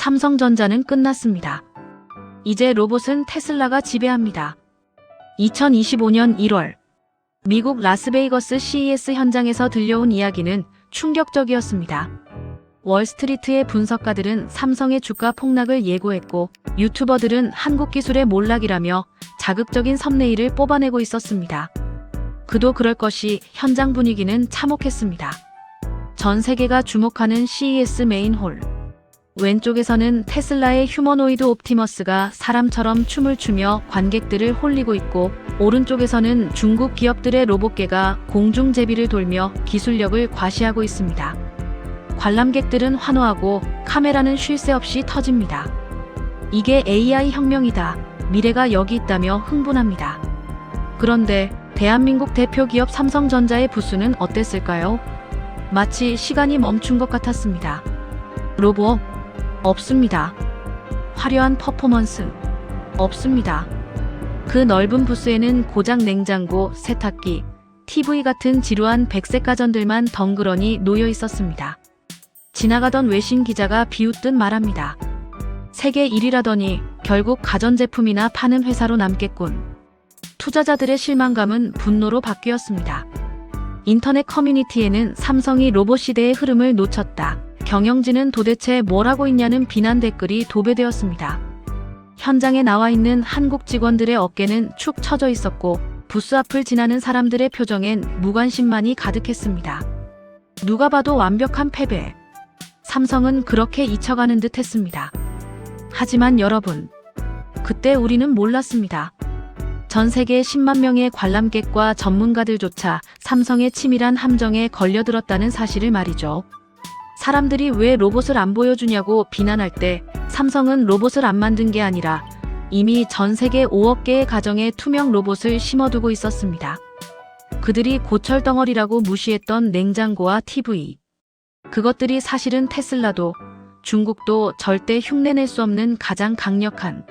삼성전자는 끝났습니다. 이제 로봇은 테슬라가 지배합니다. 2025년 1월 미국 라스베이거스 CES 현장에서 들려온 이야기는 충격적이었습니다. 월스트리트의 분석가들은 삼성의 주가 폭락을 예고했고 유튜버들은 한국 기술의 몰락이라며 자극적인 썸네일을 뽑아내고 있었습니다. 그도 그럴 것이 현장 분위기는 참혹했습니다. 전 세계가 주목하는 CES 메인홀. 왼쪽에서는 테슬라의 휴머노이드 옵티머스가 사람처럼 춤을 추며 관객들을 홀리고 있고, 오른쪽에서는 중국 기업들의 로봇계가 공중제비를 돌며 기술력을 과시하고 있습니다. 관람객들은 환호하고 카메라는 쉴 새 없이 터집니다. 이게 AI 혁명이다. 미래가 여기 있다며 흥분합니다. 그런데 대한민국 대표 기업 삼성전자의 부스는 어땠을까요? 마치 시간이 멈춘 것 같았습니다. 로봇? 없습니다. 화려한 퍼포먼스? 없습니다. 그 넓은 부스에는 고장 냉장고, 세탁기, TV 같은 지루한 백색 가전들만 덩그러니 놓여 있었습니다. 지나가던 외신 기자가 비웃듯 말합니다. 세계 1위라더니 결국 가전제품이나 파는 회사로 남겠군. 투자자들의 실망감은 분노로 바뀌었습니다. 인터넷 커뮤니티에는 삼성이 로봇 시대의 흐름을 놓쳤다. 경영진은 도대체 뭘 하고 있냐는 비난 댓글이 도배되었습니다. 현장에 나와 있는 한국 직원들의 어깨는 축 처져 있었고, 부스 앞을 지나는 사람들의 표정엔 무관심만이 가득했습니다. 누가 봐도 완벽한 패배. 삼성은 그렇게 잊혀가는 듯 했습니다. 하지만 여러분, 그때 우리는 몰랐습니다. 전 세계 10만 명의 관람객과 전문가들조차 삼성의 치밀한 함정에 걸려들었다는 사실을 말이죠. 사람들이 왜 로봇을 안 보여주냐고 비난할 때 삼성은 로봇을 안 만든 게 아니라 이미 전 세계 5억 개의 가정에 투명 로봇을 심어두고 있었습니다. 그들이 고철 덩어리라고 무시했던 냉장고와 TV. 그것들이 사실은 테슬라도 중국도 절대 흉내낼 수 없는 가장 강력한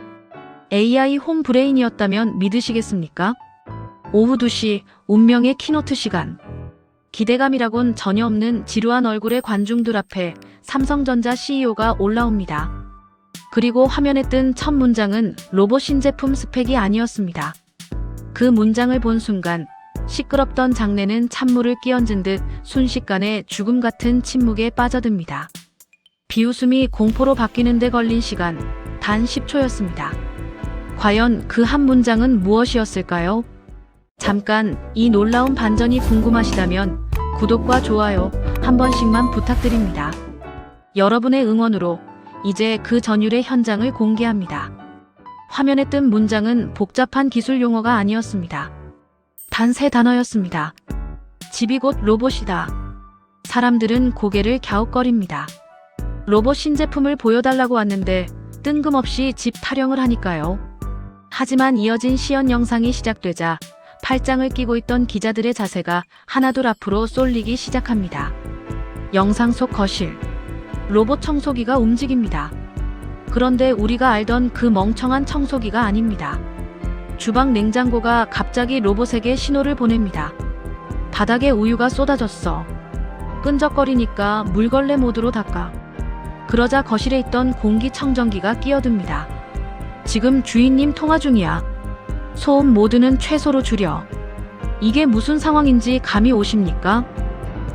AI 홈 브레인이었다면 믿으시겠습니까? 오후 2시 운명의 키노트 시간. 기대감이라곤 전혀 없는 지루한 얼굴의 관중들 앞에 삼성전자 CEO가 올라옵니다. 그리고 화면에 뜬 첫 문장은 로봇 신제품 스펙이 아니었습니다. 그 문장을 본 순간 시끄럽던 장내는 찬물을 끼얹은 듯 순식간에 죽음 같은 침묵에 빠져듭니다. 비웃음이 공포로 바뀌는 데 걸린 시간 단 10초였습니다. 과연 그 한 문장은 무엇이었을까요? 잠깐 이 놀라운 반전이 궁금하시다면 구독과 좋아요 한 번씩만 부탁드립니다. 여러분의 응원으로 이제 그 전율의 현장을 공개합니다. 화면에 뜬 문장은 복잡한 기술 용어가 아니었습니다. 단 3단어였습니다. 집이 곧 로봇이다. 사람들은 고개를 갸웃거립니다. 로봇 신제품을 보여달라고 왔는데 뜬금없이 집 타령을 하니까요. 하지만 이어진 시연 영상이 시작되자 팔짱을 끼고 있던 기자들의 자세가 하나둘 앞으로 쏠리기 시작합니다. 영상 속 거실. 로봇 청소기가 움직입니다. 그런데 우리가 알던 그 멍청한 청소기가 아닙니다. 주방 냉장고가 갑자기 로봇에게 신호를 보냅니다. 바닥에 우유가 쏟아졌어. 끈적거리니까 물걸레 모드로 닦아. 그러자 거실에 있던 공기청정기가 끼어듭니다. 지금 주인님 통화 중이야. 소음 모드는 최소로 줄여. 이게 무슨 상황인지 감이 오십니까?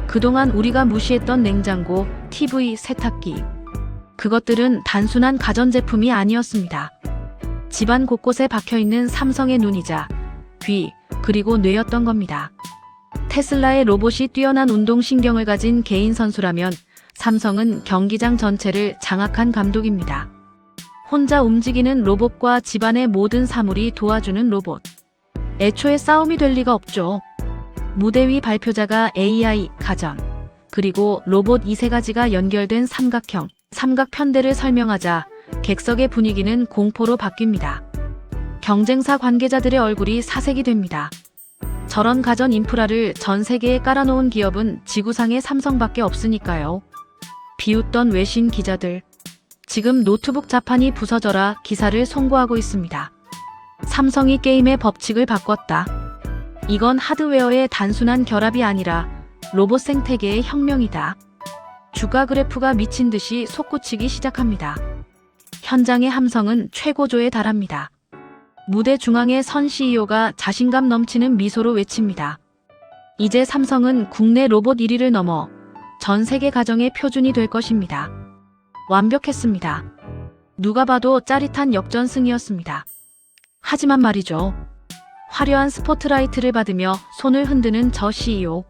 그동안 우리가 무시했던 냉장고, TV, 세탁기. 그것들은 단순한 가전제품이 아니었습니다. 집안 곳곳에 박혀있는 삼성의 눈이자 귀, 그리고 뇌였던 겁니다. 테슬라의 로봇이 뛰어난 운동신경을 가진 개인 선수라면 삼성은 경기장 전체를 장악한 감독입니다. 혼자 움직이는 로봇과 집안의 모든 사물이 도와주는 로봇. 애초에 싸움이 될 리가 없죠. 무대 위 발표자가 AI, 가전, 그리고 로봇 이 세 가지가 연결된 삼각편대를 설명하자 객석의 분위기는 공포로 바뀝니다. 경쟁사 관계자들의 얼굴이 사색이 됩니다. 저런 가전 인프라를 전 세계에 깔아놓은 기업은 지구상에 삼성밖에 없으니까요. 비웃던 외신 기자들. 지금 노트북 자판이 부서져라 기사를 송고하고 있습니다. 삼성이 게임의 법칙을 바꿨다. 이건 하드웨어의 단순한 결합이 아니라 로봇 생태계의 혁명이다. 주가 그래프가 미친 듯이 솟구치기 시작합니다. 현장의 함성은 최고조에 달합니다. 무대 중앙에 선 CEO가 자신감 넘치는 미소로 외칩니다. 이제 삼성은 국내 로봇 1위를 넘어 전 세계 가정의 표준이 될 것입니다. 완벽했습니다. 누가 봐도 짜릿한 역전승이었습니다. 하지만 말이죠. 화려한 스포트라이트를 받으며 손을 흔드는 저 CEO.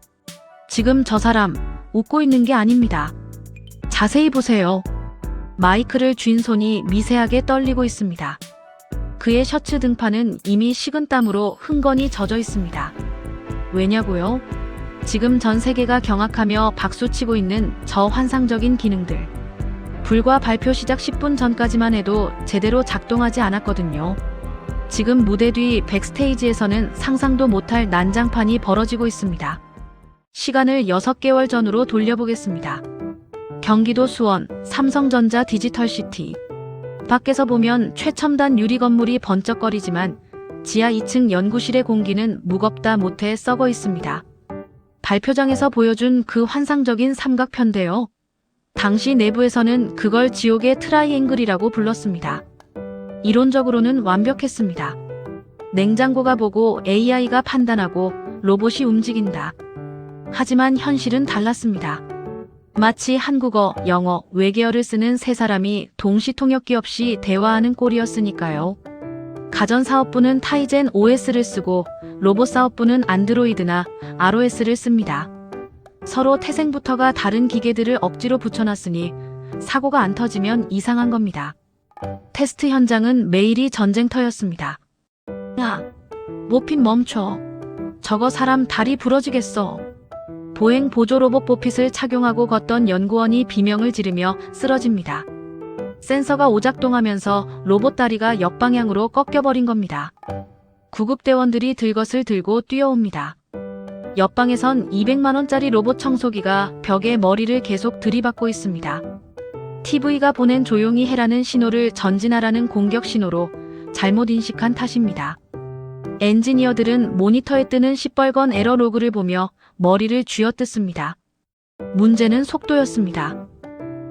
지금 저 사람 웃고 있는 게 아닙니다. 자세히 보세요. 마이크를 쥔 손이 미세하게 떨리고 있습니다. 그의 셔츠 등판은 이미 식은땀으로 흥건히 젖어 있습니다. 왜냐고요? 지금 전 세계가 경악하며 박수치고 있는 저 환상적인 기능들. 불과 발표 시작 10분 전까지만 해도 제대로 작동하지 않았거든요. 지금 무대 뒤 백스테이지에서는 상상도 못할 난장판이 벌어지고 있습니다. 시간을 6개월 전으로 돌려보겠습니다. 경기도 수원 삼성전자 디지털시티. 밖에서 보면 최첨단 유리 건물이 번쩍거리지만 지하 2층 연구실의 공기는 무겁다 못해 썩어 있습니다. 발표장에서 보여준 그 환상적인 삼각편대요. 당시 내부에서는 그걸 지옥의 트라이앵글이라고 불렀습니다. 이론적으로는 완벽했습니다. 냉장고가 보고 AI가 판단하고 로봇이 움직인다. 하지만 현실은 달랐습니다. 마치 한국어, 영어, 외계어를 쓰는 세 사람이 동시통역기 없이 대화하는 꼴이었으니까요. 가전사업부는 타이젠 OS를 쓰고 로봇사업부는 안드로이드나 ROS를 씁니다. 서로 태생부터가 다른 기계들을 억지로 붙여놨으니 사고가 안 터지면 이상한 겁니다. 테스트 현장은 매일이 전쟁터였습니다. 야, 모핀 멈춰. 저거 사람 다리 부러지겠어. 보행 보조 로봇 보핏을 착용하고 걷던 연구원이 비명을 지르며 쓰러집니다. 센서가 오작동하면서 로봇 다리가 역방향으로 꺾여버린 겁니다. 구급대원들이 들것을 들고 뛰어옵니다. 옆방에선 200만원짜리 로봇 청소기가 벽에 머리를 계속 들이받고 있습니다. TV가 보낸 조용히 해라는 신호를 전진하라는 공격 신호로 잘못 인식한 탓입니다. 엔지니어들은 모니터에 뜨는 시뻘건 에러 로그를 보며 머리를 쥐어뜯습니다. 문제는 속도였습니다.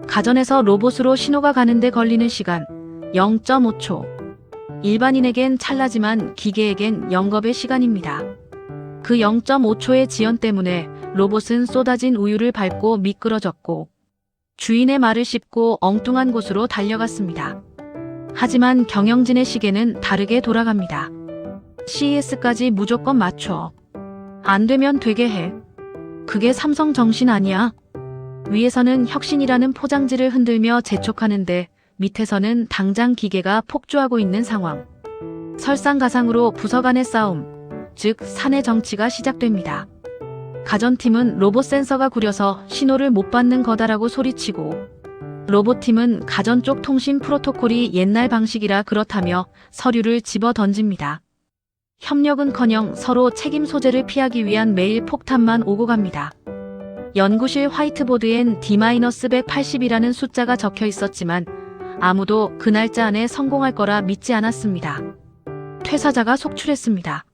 가전에서 로봇으로 신호가 가는데 걸리는 시간 0.5초. 일반인에겐 찰나지만 기계에겐 영겁의 시간입니다. 그 0.5초의 지연 때문에 로봇은 쏟아진 우유를 밟고 미끄러졌고 주인의 말을 씹고 엉뚱한 곳으로 달려갔습니다. 하지만 경영진의 시계는 다르게 돌아갑니다. CES까지 무조건 맞춰. 안 되면 되게 해. 그게 삼성 정신 아니야? 위에서는 혁신이라는 포장지를 흔들며 재촉하는데 밑에서는 당장 기계가 폭주하고 있는 상황. 설상가상으로 부서 간의 싸움, 즉 사내 정치가 시작됩니다. 가전팀은 로봇 센서가 구려서 신호를 못 받는 거다라고 소리치고 로봇팀은 가전 쪽 통신 프로토콜이 옛날 방식이라 그렇다며 서류를 집어 던집니다. 협력은커녕 서로 책임 소재를 피하기 위한 메일 폭탄만 오고 갑니다. 연구실 화이트보드엔 D-180이라는 숫자가 적혀 있었지만 아무도 그 날짜 안에 성공할 거라 믿지 않았습니다. 퇴사자가 속출했습니다.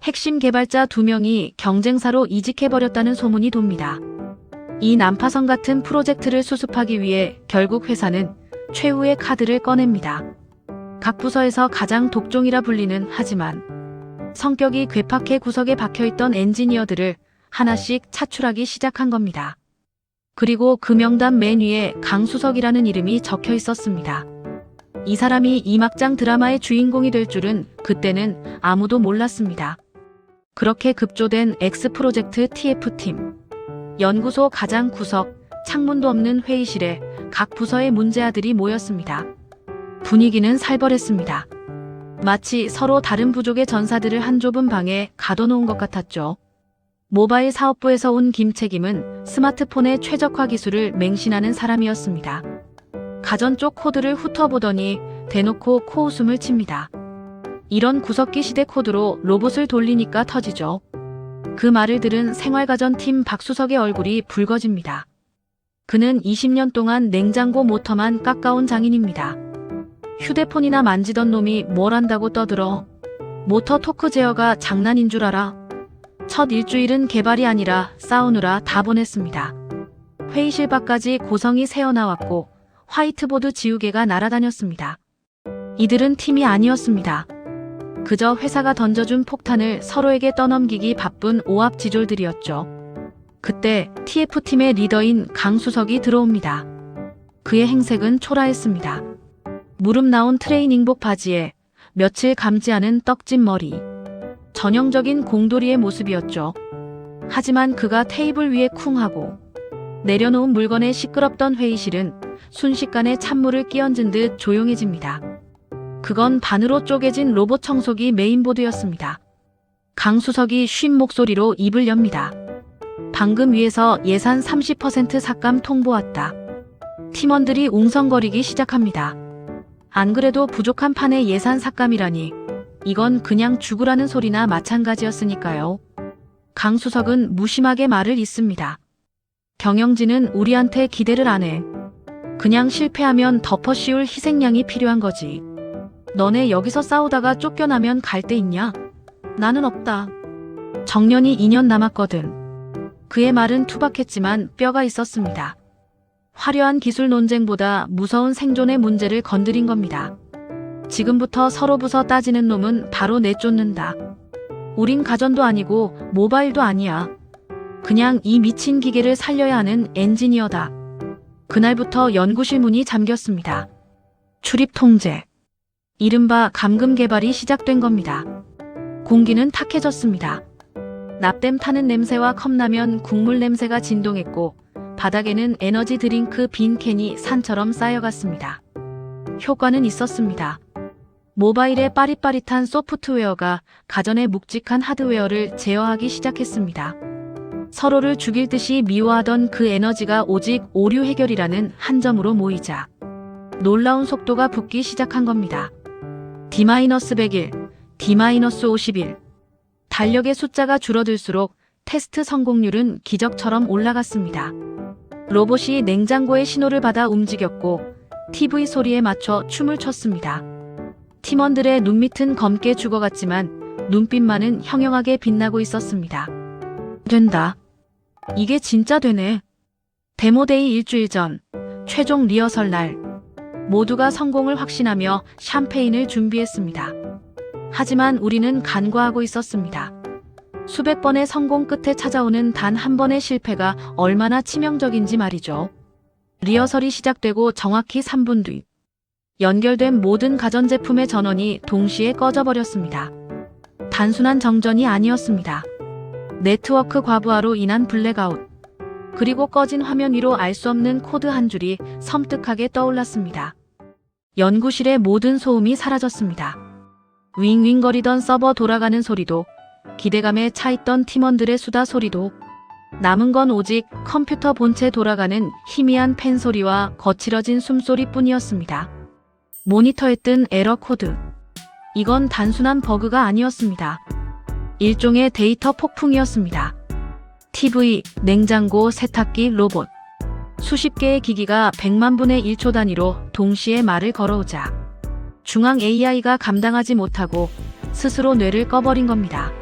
핵심 개발자 2명이 경쟁사로 이직해버렸다는 소문이 돕니다. 이 난파선 같은 프로젝트를 수습하기 위해 결국 회사는 최후의 카드를 꺼냅니다. 각 부서에서 가장 독종이라 불리는 하지만 성격이 괴팍해 구석에 박혀있던 엔지니어들을 하나씩 차출하기 시작한 겁니다. 그리고 그 명단 맨 위에 강수석이라는 이름이 적혀 있었습니다. 이 사람이 이 막장 드라마의 주인공이 될 줄은 그때는 아무도 몰랐습니다. 그렇게 급조된 X 프로젝트 TF팀. 연구소 가장 구석, 창문도 없는 회의실에 각 부서의 문제아들이 모였습니다. 분위기는 살벌했습니다. 마치 서로 다른 부족의 전사들을 한 좁은 방에 가둬놓은 것 같았죠. 모바일 사업부에서 온 김책임은 스마트폰의 최적화 기술을 맹신하는 사람이었습니다. 가전 쪽 코드를 훑어보더니 대놓고 코웃음을 칩니다. 이런 구석기 시대 코드로 로봇을 돌리니까 터지죠. 그 말을 들은 생활가전팀 박수석의 얼굴이 붉어집니다. 그는 20년 동안 냉장고 모터만 깎아온 장인입니다. 휴대폰이나 만지던 놈이 뭘 안다고 떠들어. 모터 토크 제어가 장난인 줄 알아. 첫 일주일은 개발이 아니라 싸우느라 다 보냈습니다. 회의실 밖까지 고성이 새어나왔고 화이트보드 지우개가 날아다녔습니다. 이들은 팀이 아니었습니다. 그저 회사가 던져준 폭탄을 서로에게 떠넘기기 바쁜 오합지졸들이었죠. 그때 TF팀의 리더인 강수석이 들어옵니다. 그의 행색은 초라했습니다. 무릎 나온 트레이닝복 바지에 며칠 감지 않은 떡진 머리. 전형적인 공돌이의 모습이었죠. 하지만 그가 테이블 위에 쿵하고 내려놓은 물건에 시끄럽던 회의실은 순식간에 찬물을 끼얹은 듯 조용해집니다. 그건 반으로 쪼개진 로봇 청소기 메인보드였습니다. 강수석이 쉰 목소리로 입을 엽니다. 방금 위에서 예산 30% 삭감 통보 왔다. 팀원들이 웅성거리기 시작합니다. 안 그래도 부족한 판의 예산 삭감이라니. 이건 그냥 죽으라는 소리나 마찬가지였으니까요. 강수석은 무심하게 말을 잇습니다. 경영진은 우리한테 기대를 안 해. 그냥 실패하면 덮어씌울 희생양이 필요한 거지. 너네 여기서 싸우다가 쫓겨나면 갈 데 있냐? 나는 없다. 정년이 2년 남았거든. 그의 말은 투박했지만 뼈가 있었습니다. 화려한 기술 논쟁보다 무서운 생존의 문제를 건드린 겁니다. 지금부터 서로 부서 따지는 놈은 바로 내쫓는다. 우린 가전도 아니고 모바일도 아니야. 그냥 이 미친 기계를 살려야 하는 엔지니어다. 그날부터 연구실 문이 잠겼습니다. 출입 통제. 이른바 감금 개발이 시작된 겁니다. 공기는 탁해졌습니다. 납땜 타는 냄새와 컵라면 국물 냄새가 진동했고 바닥에는 에너지 드링크 빈 캔이 산처럼 쌓여갔습니다. 효과는 있었습니다. 모바일의 빠릿빠릿한 소프트웨어가 가전의 묵직한 하드웨어를 제어하기 시작했습니다. 서로를 죽일 듯이 미워하던 그 에너지가 오직 오류 해결이라는 한 점으로 모이자 놀라운 속도가 붙기 시작한 겁니다. D-100일, D-51. 달력의 숫자가 줄어들수록 테스트 성공률은 기적처럼 올라갔습니다. 로봇이 냉장고의 신호를 받아 움직였고 TV 소리에 맞춰 춤을 췄습니다. 팀원들의 눈밑은 검게 죽어갔지만 눈빛만은 형형하게 빛나고 있었습니다. 된다. 이게 진짜 되네. 데모데이 일주일 전, 최종 리허설 날. 모두가 성공을 확신하며 샴페인을 준비했습니다. 하지만 우리는 간과하고 있었습니다. 수백 번의 성공 끝에 찾아오는 단 한 번의 실패가 얼마나 치명적인지 말이죠. 리허설이 시작되고 정확히 3분 뒤 연결된 모든 가전제품의 전원이 동시에 꺼져버렸습니다. 단순한 정전이 아니었습니다. 네트워크 과부하로 인한 블랙아웃. 그리고 꺼진 화면 위로 알 수 없는 코드 한 줄이 섬뜩하게 떠올랐습니다. 연구실의 모든 소음이 사라졌습니다. 윙윙거리던 서버 돌아가는 소리도, 기대감에 차있던 팀원들의 수다 소리도, 남은 건 오직 컴퓨터 본체 돌아가는 희미한 팬 소리와 거칠어진 숨소리뿐이었습니다. 모니터에 뜬 에러 코드. 이건 단순한 버그가 아니었습니다. 일종의 데이터 폭풍이었습니다. TV, 냉장고, 세탁기, 로봇. 수십 개의 기기가 100만 분의 1초 단위로 동시에 말을 걸어오자 중앙 AI가 감당하지 못하고 스스로 뇌를 꺼버린 겁니다.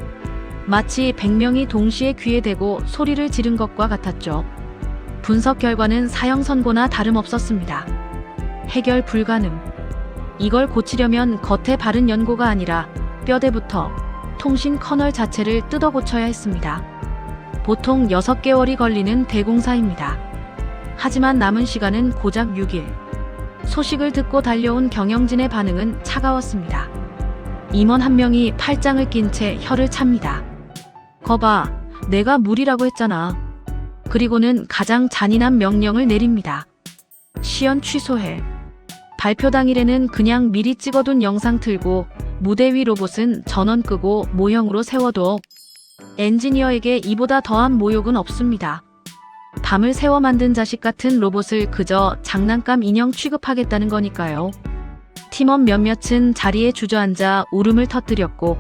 마치 100명이 동시에 귀에 대고 소리를 지른 것과 같았죠. 분석 결과는 사형 선고나 다름없었습니다. 해결 불가능. 이걸 고치려면 겉에 바른 연고가 아니라 뼈대부터 통신 커널 자체를 뜯어 고쳐야 했습니다. 보통 6개월이 걸리는 대공사입니다. 하지만 남은 시간은 고작 6일. 소식을 듣고 달려온 경영진의 반응은 차가웠습니다. 임원 한 명이 팔짱을 낀 채 혀를 찹니다. 거봐, 내가 무리라고 했잖아. 그리고는 가장 잔인한 명령을 내립니다. 시연 취소해. 발표 당일에는 그냥 미리 찍어둔 영상 틀고 무대 위 로봇은 전원 끄고 모형으로 세워둬. 엔지니어에게 이보다 더한 모욕은 없습니다. 밤을 새워 만든 자식 같은 로봇을 그저 장난감 인형 취급하겠다는 거니까요. 팀원 몇몇은 자리에 주저앉아 울음을 터뜨렸고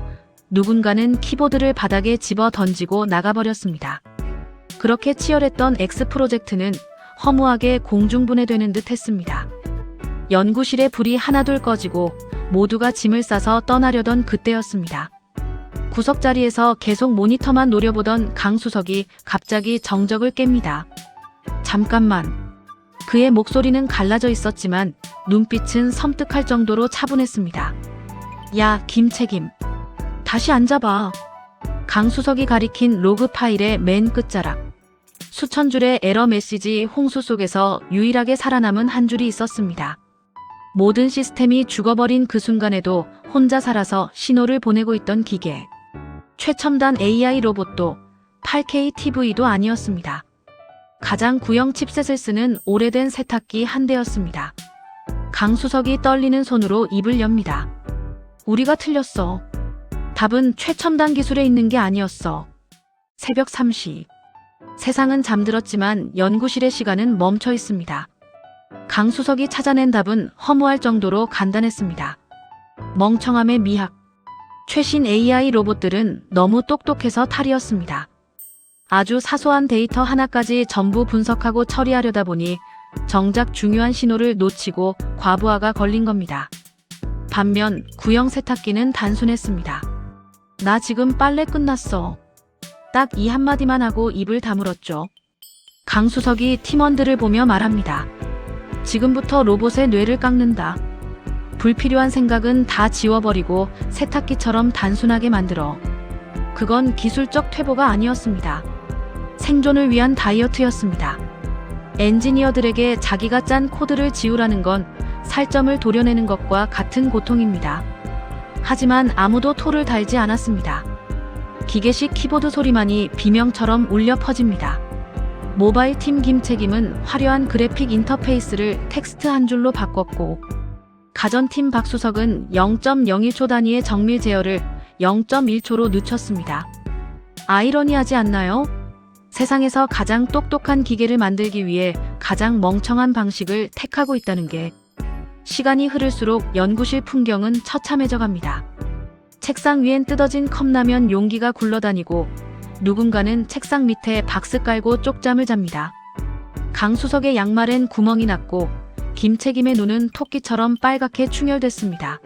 누군가는 키보드를 바닥에 집어 던지고 나가버렸습니다. 그렇게 치열했던 X 프로젝트는 허무하게 공중분해되는 듯 했습니다. 연구실의 불이 하나둘 꺼지고 모두가 짐을 싸서 떠나려던 그때였습니다. 구석자리에서 계속 모니터만 노려보던 강수석이 갑자기 정적을 깹니다. 잠깐만. 그의 목소리는 갈라져 있었지만 눈빛은 섬뜩할 정도로 차분했습니다. 야, 김책임. 다시 앉아봐. 강수석이 가리킨 로그 파일의 맨 끝자락. 수천 줄의 에러 메시지 홍수 속에서 유일하게 살아남은 한 줄이 있었습니다. 모든 시스템이 죽어버린 그 순간에도 혼자 살아서 신호를 보내고 있던 기계. 최첨단 AI 로봇도 8K TV도 아니었습니다. 가장 구형 칩셋을 쓰는 오래된 세탁기 한 대였습니다. 강수석이 떨리는 손으로 입을 엽니다. 우리가 틀렸어. 답은 최첨단 기술에 있는 게 아니었어. 새벽 3시. 세상은 잠들었지만 연구실의 시간은 멈춰 있습니다. 강수석이 찾아낸 답은 허무할 정도로 간단했습니다. 멍청함의 미학. 최신 AI 로봇들은 너무 똑똑해서 탈이었습니다. 아주 사소한 데이터 하나까지 전부 분석하고 처리하려다 보니 정작 중요한 신호를 놓치고 과부하가 걸린 겁니다. 반면 구형 세탁기는 단순했습니다. 나 지금 빨래 끝났어. 딱 이 한마디만 하고 입을 다물었죠. 강수석이 팀원들을 보며 말합니다. 지금부터 로봇의 뇌를 깎는다. 불필요한 생각은 다 지워버리고 세탁기처럼 단순하게 만들어. 그건 기술적 퇴보가 아니었습니다. 생존을 위한 다이어트였습니다. 엔지니어들에게 자기가 짠 코드를 지우라는 건 살점을 도려내는 것과 같은 고통입니다. 하지만 아무도 토를 달지 않았습니다. 기계식 키보드 소리만이 비명처럼 울려 퍼집니다. 모바일 팀 김책임은 화려한 그래픽 인터페이스를 텍스트 한 줄로 바꿨고, 가전팀 박수석은 0.01초 단위의 정밀 제어를 0.1초로 늦췄습니다. 아이러니하지 않나요? 세상에서 가장 똑똑한 기계를 만들기 위해 가장 멍청한 방식을 택하고 있다는 게. 시간이 흐를수록 연구실 풍경은 처참해져 갑니다. 책상 위엔 뜯어진 컵라면 용기가 굴러다니고 누군가는 책상 밑에 박스 깔고 쪽잠을 잡니다. 강수석의 양말엔 구멍이 났고 김책임의 눈은 토끼처럼 빨갛게 충혈됐습니다.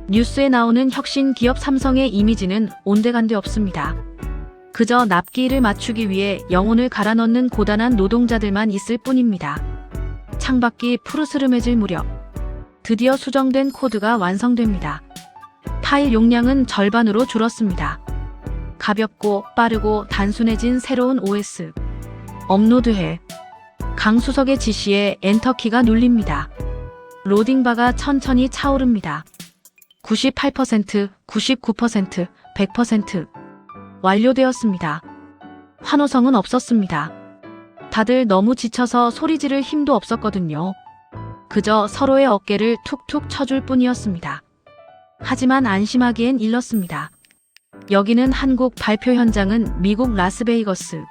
뉴스에 나오는 혁신 기업 삼성의 이미지는 온데간데 없습니다. 그저 납기일을 맞추기 위해 영혼을 갈아넣는 고단한 노동자들만 있을 뿐입니다. 창밖이 푸르스름해질 무렵 드디어 수정된 코드가 완성됩니다. 파일 용량은 절반으로 줄었습니다. 가볍고 빠르고 단순해진 새로운 OS. 업로드해. 강수석의 지시에 엔터키가 눌립니다. 로딩바가 천천히 차오릅니다. 98%, 99%, 100%. 완료되었습니다. 환호성은 없었습니다. 다들 너무 지쳐서 소리 지를 힘도 없었거든요. 그저 서로의 어깨를 툭툭 쳐줄 뿐이었습니다. 하지만 안심하기엔 일렀습니다. 여기는 한국, 발표 현장은 미국 라스베이거스.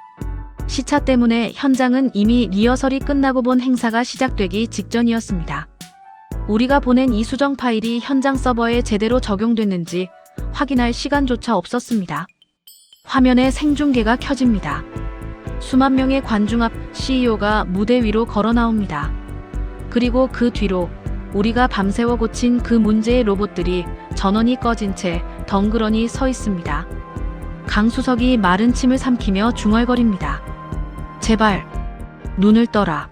시차 때문에 현장은 이미 리허설이 끝나고 본 행사가 시작되기 직전이었습니다. 우리가 보낸 이 수정 파일이 현장 서버에 제대로 적용됐는지 확인할 시간조차 없었습니다. 화면에 생중계가 켜집니다. 수만 명의 관중 앞 CEO가 무대 위로 걸어 나옵니다. 그리고 그 뒤로 우리가 밤새워 고친 그 문제의 로봇들이 전원이 꺼진 채 덩그러니 서 있습니다. 강수석이 마른 침을 삼키며 중얼거립니다. 제발, 눈을 떠라.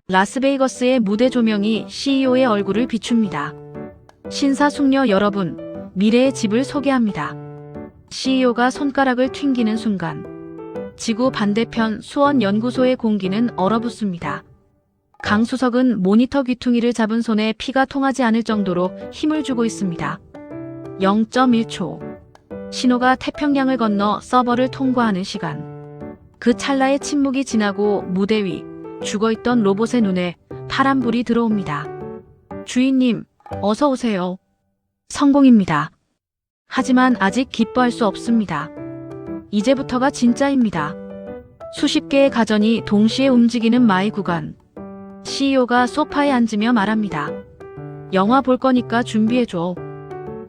라스베이거스의 무대 조명이 CEO의 얼굴을 비춥니다. 신사숙녀 여러분, 미래의 집을 소개합니다. CEO가 손가락을 튕기는 순간 지구 반대편 수원연구소의 공기는 얼어붙습니다. 강수석은 모니터 귀퉁이를 잡은 손에 피가 통하지 않을 정도로 힘을 주고 있습니다. 0.1초. 신호가 태평양을 건너 서버를 통과하는 시간. 그 찰나의 침묵이 지나고 무대 위 죽어있던 로봇의 눈에 파란불이 들어옵니다. 주인님, 어서 오세요. 성공입니다. 하지만 아직 기뻐할 수 없습니다. 이제부터가 진짜입니다. 수십 개의 가전이 동시에 움직이는 마이 구간. CEO가 소파에 앉으며 말합니다. 영화 볼 거니까 준비해줘.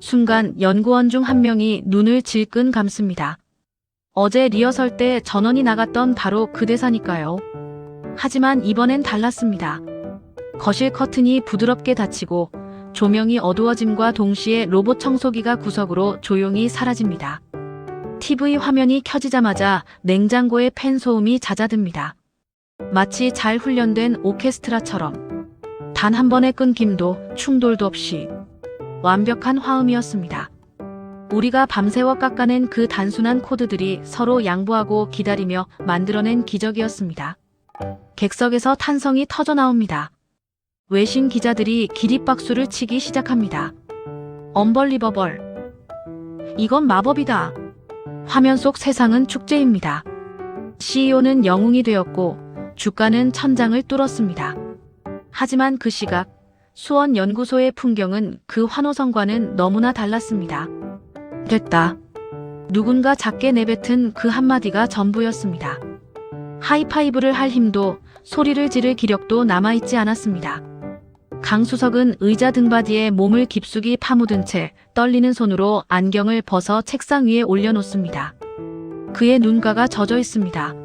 순간 연구원 중 한 명이 눈을 질끈 감습니다. 어제 리허설 때 전원이 나갔던 바로 그 대사니까요. 하지만 이번엔 달랐습니다. 거실 커튼이 부드럽게 닫히고 조명이 어두워짐과 동시에 로봇 청소기가 구석으로 조용히 사라집니다. TV 화면이 켜지자마자 냉장고의 팬 소음이 잦아듭니다. 마치 잘 훈련된 오케스트라처럼 단 한 번의 끊김도 충돌도 없이 완벽한 화음이었습니다. 우리가 밤새워 깎아낸 그 단순한 코드들이 서로 양보하고 기다리며 만들어낸 기적이었습니다. 객석에서 탄성이 터져 나옵니다. 외신 기자들이 기립박수를 치기 시작합니다. 언벌리버벌. 이건 마법이다. 화면 속 세상은 축제입니다. CEO는 영웅이 되었고 주가는 천장을 뚫었습니다. 하지만 그 시각 수원 연구소의 풍경은 그 환호성과는 너무나 달랐습니다. 됐다. 누군가 작게 내뱉은 그 한마디가 전부였습니다. 하이파이브를 할 힘도 소리를 지를 기력도 남아있지 않았습니다. 강수석은 의자 등받이에 몸을 깊숙이 파묻은 채 떨리는 손으로 안경을 벗어 책상 위에 올려놓습니다. 그의 눈가가 젖어 있습니다.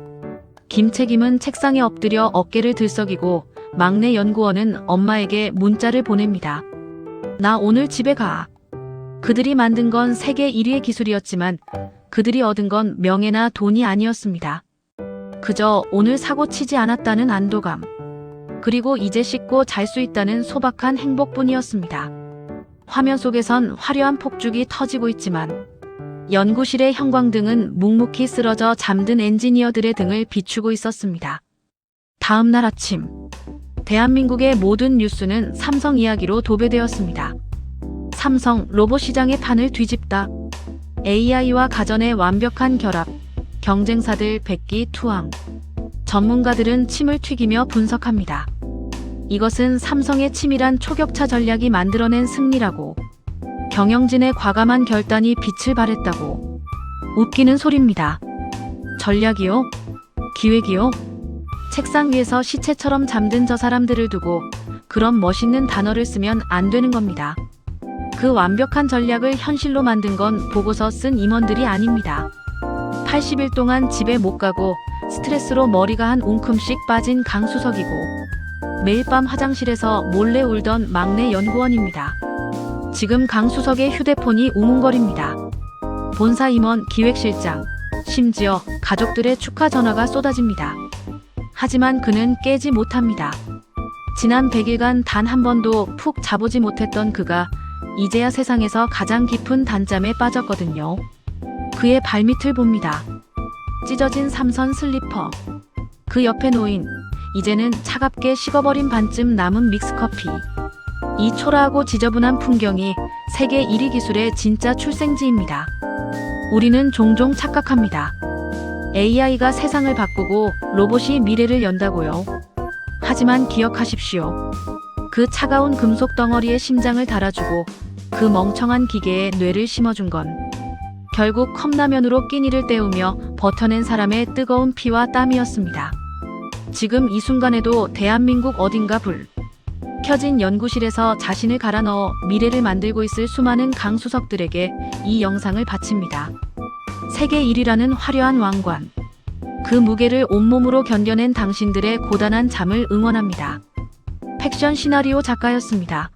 김책임은 책상에 엎드려 어깨를 들썩이고 막내 연구원은 엄마에게 문자를 보냅니다. 나 오늘 집에 가. 그들이 만든 건 세계 1위의 기술이었지만 그들이 얻은 건 명예나 돈이 아니었습니다. 그저 오늘 사고 치지 않았다는 안도감, 그리고 이제 씻고 잘 수 있다는 소박한 행복뿐이었습니다. 화면 속에선 화려한 폭죽이 터지고 있지만 연구실의 형광등은 묵묵히 쓰러져 잠든 엔지니어들의 등을 비추고 있었습니다. 다음 날 아침, 대한민국의 모든 뉴스는 삼성 이야기로 도배되었습니다. 삼성 로봇 시장의 판을 뒤집다. AI와 가전의 완벽한 결합. 경쟁사들 백기투항. 전문가들은 침을 튀기며 분석합니다. 이것은 삼성의 치밀한 초격차 전략이 만들어낸 승리라고. 경영진의 과감한 결단이 빛을 발했다고. 웃기는 소리입니다. 전략이요? 기획이요? 책상 위에서 시체처럼 잠든 저 사람들을 두고 그런 멋있는 단어를 쓰면 안 되는 겁니다. 그 완벽한 전략을 현실로 만든 건 보고서 쓴 임원들이 아닙니다. 80일 동안 집에 못 가고 스트레스로 머리가 한 움큼씩 빠진 강수석이고 매일 밤 화장실에서 몰래 울던 막내 연구원입니다. 지금 강수석의 휴대폰이 우문거립니다. 본사 임원, 기획실장, 심지어 가족들의 축하 전화가 쏟아집니다. 하지만 그는 깨지 못합니다. 지난 100일간 단 한 번도 푹 자보지 못했던 그가 이제야 세상에서 가장 깊은 단잠에 빠졌거든요. 그의 발밑을 봅니다. 찢어진 삼선 슬리퍼. 그 옆에 놓인 이제는 차갑게 식어버린 반쯤 남은 믹스커피. 이 초라하고 지저분한 풍경이 세계 1위 기술의 진짜 출생지입니다. 우리는 종종 착각합니다. AI가 세상을 바꾸고 로봇이 미래를 연다고요. 하지만 기억하십시오. 그 차가운 금속 덩어리에 심장을 달아주고 그 멍청한 기계에 뇌를 심어준 건 결국 컵라면으로 끼니를 때우며 버텨낸 사람의 뜨거운 피와 땀이었습니다. 지금 이 순간에도 대한민국 어딘가 불 켜진 연구실에서 자신을 갈아 넣어 미래를 만들고 있을 수많은 강수석들에게 이 영상을 바칩니다. 세계 1위라는 화려한 왕관. 그 무게를 온몸으로 견뎌낸 당신들의 고단한 잠을 응원합니다. 팩션 시나리오 작가였습니다.